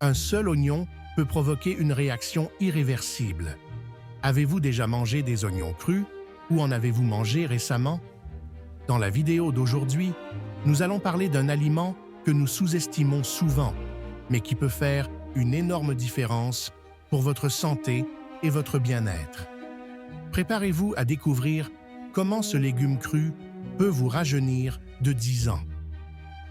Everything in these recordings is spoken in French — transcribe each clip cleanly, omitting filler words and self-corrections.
Un seul oignon peut provoquer une réaction irréversible. Avez-vous déjà mangé des oignons crus ou en avez-vous mangé récemment? Dans la vidéo d'aujourd'hui, nous allons parler d'un aliment que nous sous-estimons souvent, mais qui peut faire une énorme différence pour votre santé et votre bien-être. Préparez-vous à découvrir comment ce légume cru peut vous rajeunir de 10 ans.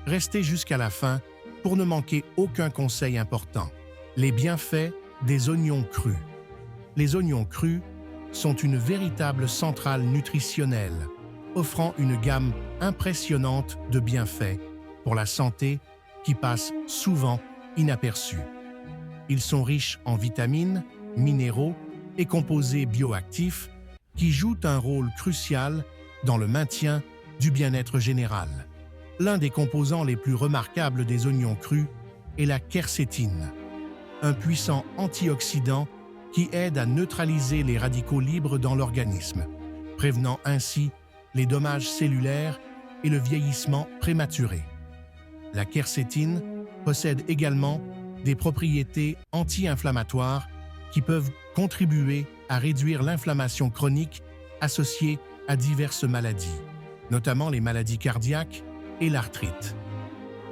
Restez jusqu'à la fin pour ne manquer aucun conseil important. Les bienfaits des oignons crus. Les oignons crus sont une véritable centrale nutritionnelle, offrant une gamme impressionnante de bienfaits pour la santé qui passent souvent inaperçus. Ils sont riches en vitamines, minéraux et composés bioactifs qui jouent un rôle crucial dans le maintien du bien-être général. L'un des composants les plus remarquables des oignons crus est la quercétine, un puissant antioxydant qui aide à neutraliser les radicaux libres dans l'organisme, prévenant ainsi les dommages cellulaires et le vieillissement prématuré. La quercétine possède également des propriétés anti-inflammatoires qui peuvent contribuer à réduire l'inflammation chronique associée à diverses maladies, notamment les maladies cardiaques et l'arthrite.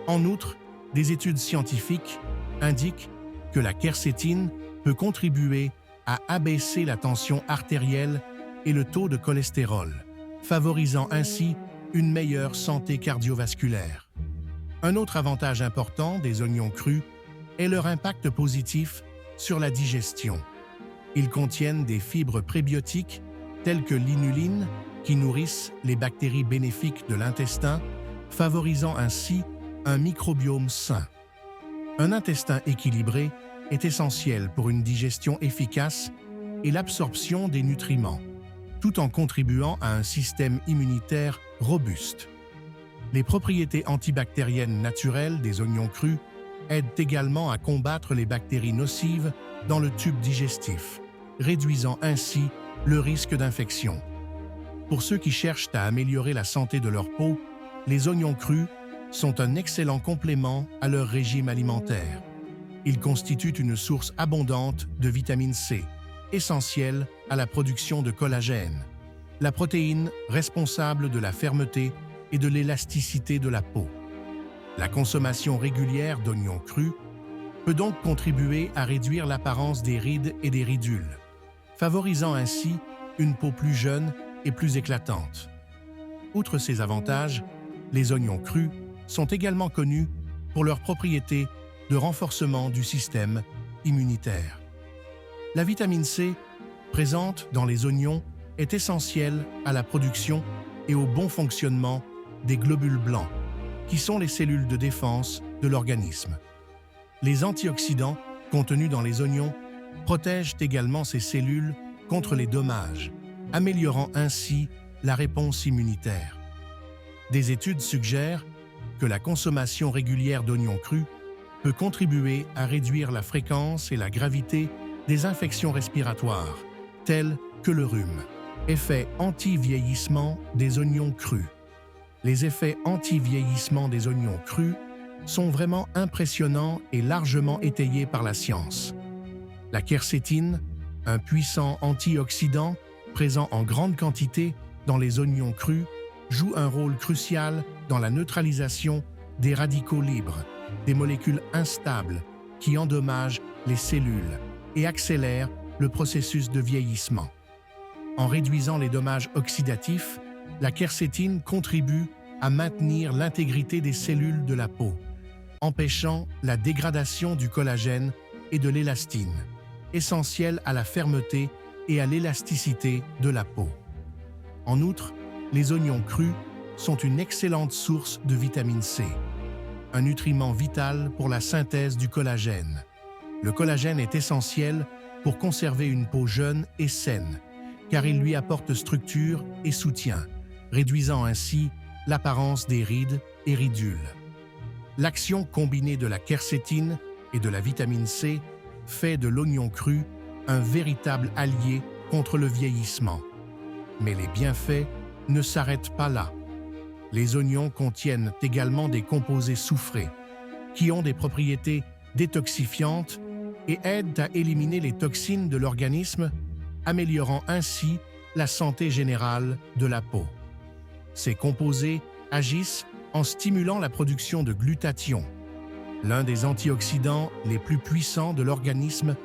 En outre, des études scientifiques indiquent que la quercétine peut contribuer à abaisser la tension artérielle et le taux de cholestérol, favorisant ainsi une meilleure santé cardiovasculaire. Un autre avantage important des oignons crus est leur impact positif sur la digestion. Ils contiennent des fibres prébiotiques telles que l'inuline qui nourrissent les bactéries bénéfiques de l'intestin, favorisant ainsi un microbiome sain. Un intestin équilibré est essentiel pour une digestion efficace et l'absorption des nutriments, tout en contribuant à un système immunitaire robuste. Les propriétés antibactériennes naturelles des oignons crus aident également à combattre les bactéries nocives dans le tube digestif, réduisant ainsi le risque d'infection. Pour ceux qui cherchent à améliorer la santé de leur peau, les oignons crus sont un excellent complément à leur régime alimentaire. Ils constituent une source abondante de vitamine C, essentielle à la production de collagène, la protéine responsable de la fermeté et de l'élasticité de la peau. La consommation régulière d'oignons crus peut donc contribuer à réduire l'apparence des rides et des ridules, favorisant ainsi une peau plus jeune et plus éclatante. Outre ces avantages, les oignons crus sont également connus pour leurs propriétés de renforcement du système immunitaire. La vitamine C, présente dans les oignons, est essentielle à la production et au bon fonctionnement des globules blancs, qui sont les cellules de défense de l'organisme. Les antioxydants contenus dans les oignons protègent également ces cellules contre les dommages, améliorant ainsi la réponse immunitaire. Des études suggèrent que la consommation régulière d'oignons crus peut contribuer à réduire la fréquence et la gravité des infections respiratoires, telles que le rhume. Effet anti-vieillissement des oignons crus. Les effets anti-vieillissement des oignons crus sont vraiment impressionnants et largement étayés par la science. La quercétine, un puissant antioxydant présent en grande quantité dans les oignons crus, joue un rôle crucial dans la neutralisation des radicaux libres, des molécules instables qui endommagent les cellules et accélèrent le processus de vieillissement. En réduisant les dommages oxydatifs, la quercétine contribue à maintenir l'intégrité des cellules de la peau, empêchant la dégradation du collagène et de l'élastine, essentiels à la fermeté et à l'élasticité de la peau. En outre, les oignons crus sont une excellente source de vitamine C, un nutriment vital pour la synthèse du collagène. Le collagène est essentiel pour conserver une peau jeune et saine, car il lui apporte structure et soutien, réduisant ainsi l'apparence des rides et ridules. L'action combinée de la quercétine et de la vitamine C fait de l'oignon cru un véritable allié contre le vieillissement. Mais les bienfaits ne s'arrêtent pas là. Les oignons contiennent également des composés soufrés, qui ont des propriétés détoxifiantes et aident à éliminer les toxines de l'organisme, améliorant ainsi la santé générale de la peau. Ces composés agissent en stimulant la production de glutathion, l'un des antioxydants les plus puissants de l'organisme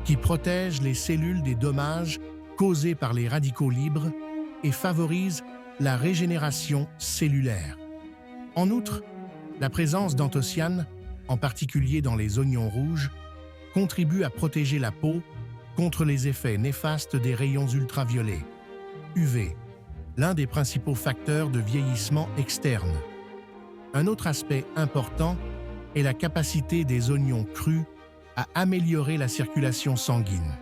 qui protège les cellules des dommages causés par les radicaux libres et favorise la régénération cellulaire. En outre, la présence d'anthocyanes, en particulier dans les oignons rouges, contribue à protéger la peau contre les effets néfastes des rayons ultraviolets, UV, l'un des principaux facteurs de vieillissement externe. Un autre aspect important est la capacité des oignons crus à améliorer la circulation sanguine.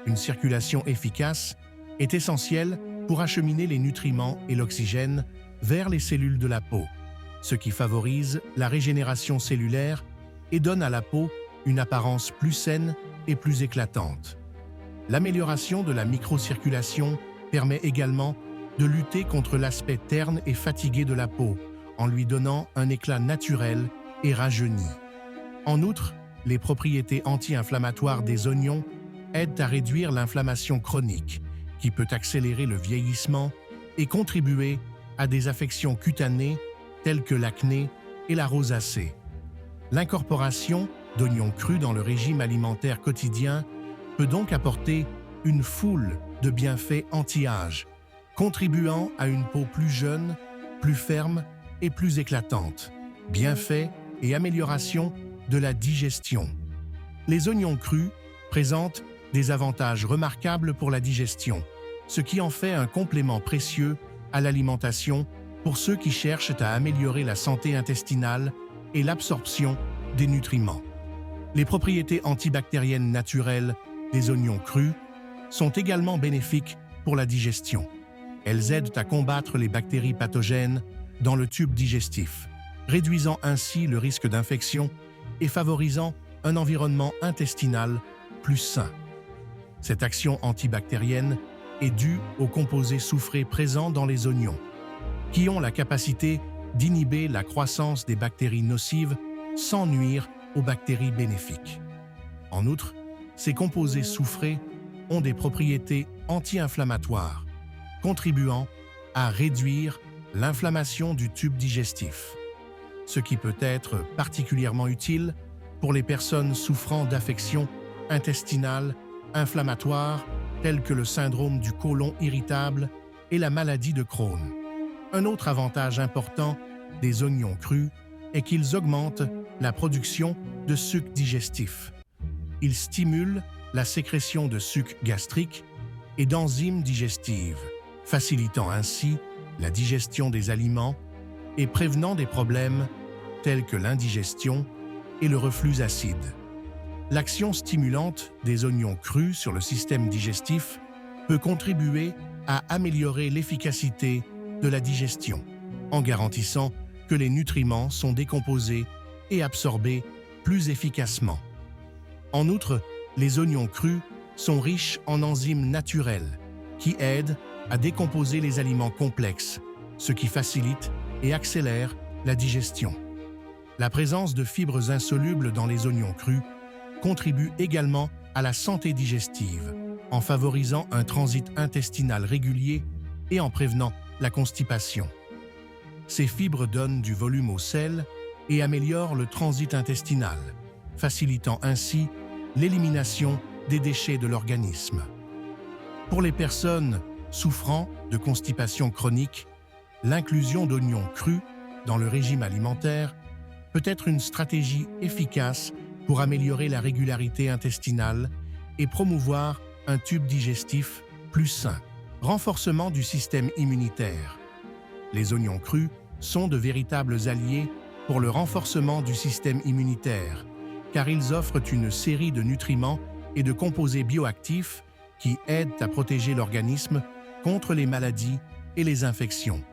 Une circulation efficace est essentielle pour acheminer les nutriments et l'oxygène vers les cellules de la peau, ce qui favorise la régénération cellulaire et donne à la peau une apparence plus saine et plus éclatante. L'amélioration de la microcirculation permet également de lutter contre l'aspect terne et fatigué de la peau, en lui donnant un éclat naturel et rajeuni. En outre, les propriétés anti-inflammatoires des oignons aident à réduire l'inflammation chronique, qui peut accélérer le vieillissement et contribuer à des affections cutanées telles que l'acné et la rosacée. L'incorporation d'oignons crus dans le régime alimentaire quotidien peut donc apporter une foule de bienfaits anti-âge, contribuant à une peau plus jeune, plus ferme et plus éclatante. Bienfaits et amélioration de la digestion. Les oignons crus présentent des avantages remarquables pour la digestion, ce qui en fait un complément précieux à l'alimentation pour ceux qui cherchent à améliorer la santé intestinale et l'absorption des nutriments. Les propriétés antibactériennes naturelles des oignons crus sont également bénéfiques pour la digestion. Elles aident à combattre les bactéries pathogènes dans le tube digestif, réduisant ainsi le risque d'infection et favorisant un environnement intestinal plus sain. Cette action antibactérienne est due aux composés soufrés présents dans les oignons, qui ont la capacité d'inhiber la croissance des bactéries nocives sans nuire aux bactéries bénéfiques. En outre, ces composés soufrés ont des propriétés anti-inflammatoires, contribuant à réduire l'inflammation du tube digestif, ce qui peut être particulièrement utile pour les personnes souffrant d'affections intestinales inflammatoires telles que le syndrome du côlon irritable et la maladie de Crohn. Un autre avantage important des oignons crus est qu'ils augmentent la production de suc digestif. Ils stimulent la sécrétion de suc gastrique et d'enzymes digestives, facilitant ainsi la digestion des aliments et prévenant des problèmes tels que l'indigestion et le reflux acide. L'action stimulante des oignons crus sur le système digestif peut contribuer à améliorer l'efficacité de la digestion, en garantissant que les nutriments sont décomposés et absorbés plus efficacement. En outre, les oignons crus sont riches en enzymes naturelles qui aident à décomposer les aliments complexes, ce qui facilite et accélère la digestion. La présence de fibres insolubles dans les oignons crus contribue également à la santé digestive, en favorisant un transit intestinal régulier et en prévenant la constipation. Ces fibres donnent du volume aux selles et améliorent le transit intestinal, facilitant ainsi l'élimination des déchets de l'organisme. Pour les personnes souffrant de constipation chronique, l'inclusion d'oignons crus dans le régime alimentaire peut être une stratégie efficace pour améliorer la régularité intestinale et promouvoir un tube digestif plus sain. Renforcement du système immunitaire. Les oignons crus sont de véritables alliés pour le renforcement du système immunitaire, car ils offrent une série de nutriments et de composés bioactifs qui aident à protéger l'organisme contre les maladies et les infections.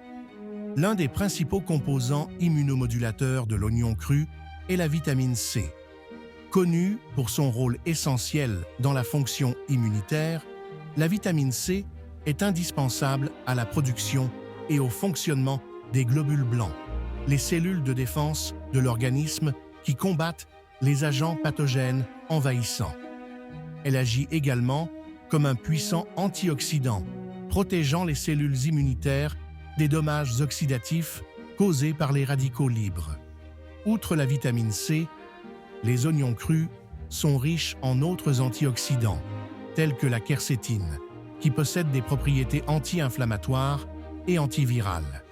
L'un des principaux composants immunomodulateurs de l'oignon cru est la vitamine C. Connue pour son rôle essentiel dans la fonction immunitaire, la vitamine C est indispensable à la production et au fonctionnement des globules blancs, les cellules de défense de l'organisme qui combattent les agents pathogènes envahissants. Elle agit également comme un puissant antioxydant, protégeant les cellules immunitaires des dommages oxydatifs causés par les radicaux libres. Outre la vitamine C, les oignons crus sont riches en autres antioxydants, tels que la quercétine, qui possède des propriétés anti-inflammatoires et antivirales.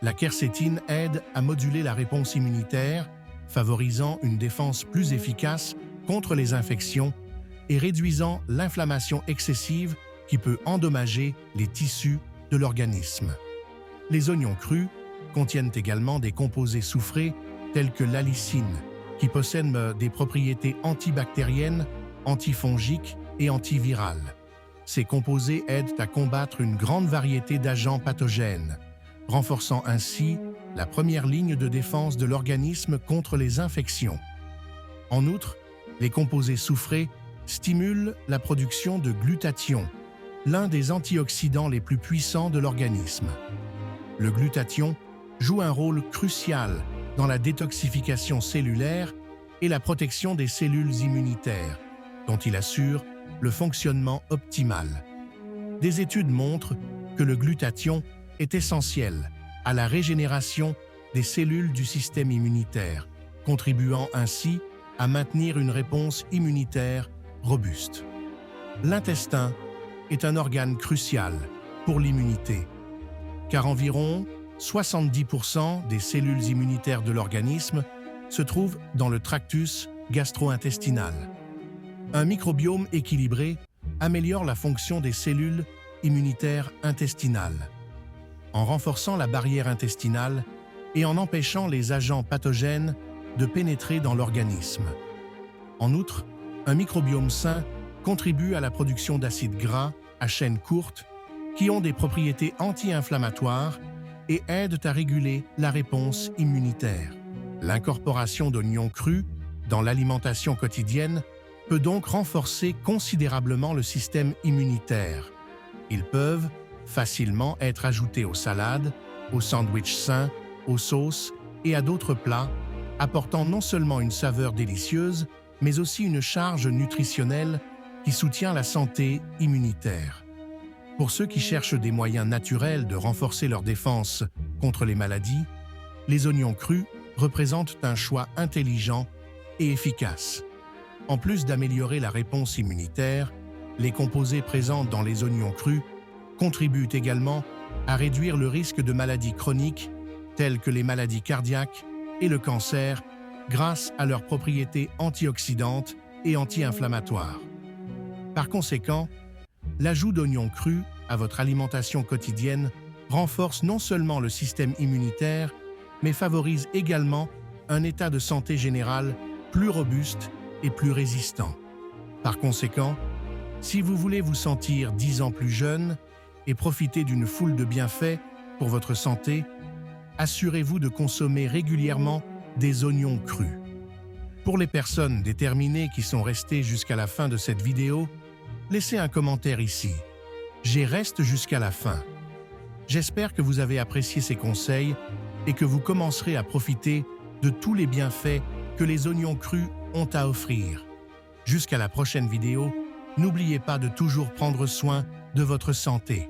La quercétine aide à moduler la réponse immunitaire, favorisant une défense plus efficace contre les infections et réduisant l'inflammation excessive qui peut endommager les tissus de l'organisme. Les oignons crus contiennent également des composés soufrés tels que l'allicine, qui possède des propriétés antibactériennes, antifongiques et antivirales. Ces composés aident à combattre une grande variété d'agents pathogènes, renforçant ainsi la première ligne de défense de l'organisme contre les infections. En outre, les composés soufrés stimulent la production de glutathion, l'un des antioxydants les plus puissants de l'organisme. Le glutathion joue un rôle crucial dans la détoxification cellulaire et la protection des cellules immunitaires, dont il assure le fonctionnement optimal. Des études montrent que le glutathion est essentiel à la régénération des cellules du système immunitaire, contribuant ainsi à maintenir une réponse immunitaire robuste. L'intestin est un organe crucial pour l'immunité, car environ 70% des cellules immunitaires de l'organisme se trouvent dans le tractus gastro-intestinal. Un microbiome équilibré améliore la fonction des cellules immunitaires intestinales, en renforçant la barrière intestinale et en empêchant les agents pathogènes de pénétrer dans l'organisme. En outre, un microbiome sain contribue à la production d'acides gras à chaîne courte qui ont des propriétés anti-inflammatoires et aident à réguler la réponse immunitaire. L'incorporation d'oignons crus dans l'alimentation quotidienne peut donc renforcer considérablement le système immunitaire. Ils peuvent facilement être ajoutés aux salades, aux sandwichs sains, aux sauces et à d'autres plats, apportant non seulement une saveur délicieuse, mais aussi une charge nutritionnelle qui soutient la santé immunitaire. Pour ceux qui cherchent des moyens naturels de renforcer leur défense contre les maladies, les oignons crus représentent un choix intelligent et efficace. En plus d'améliorer la réponse immunitaire, les composés présents dans les oignons crus contribuent également à réduire le risque de maladies chroniques telles que les maladies cardiaques et le cancer grâce à leurs propriétés antioxydantes et anti-inflammatoires. Par conséquent, l'ajout d'oignons crus à votre alimentation quotidienne renforce non seulement le système immunitaire, mais favorise également un état de santé général plus robuste et plus résistant. Par conséquent, si vous voulez vous sentir 10 ans plus jeune et profiter d'une foule de bienfaits pour votre santé, assurez-vous de consommer régulièrement des oignons crus. Pour les personnes déterminées qui sont restées jusqu'à la fin de cette vidéo, laissez un commentaire ici. J'y reste jusqu'à la fin. J'espère que vous avez apprécié ces conseils et que vous commencerez à profiter de tous les bienfaits que les oignons crus ont à offrir. Jusqu'à la prochaine vidéo, n'oubliez pas de toujours prendre soin de votre santé.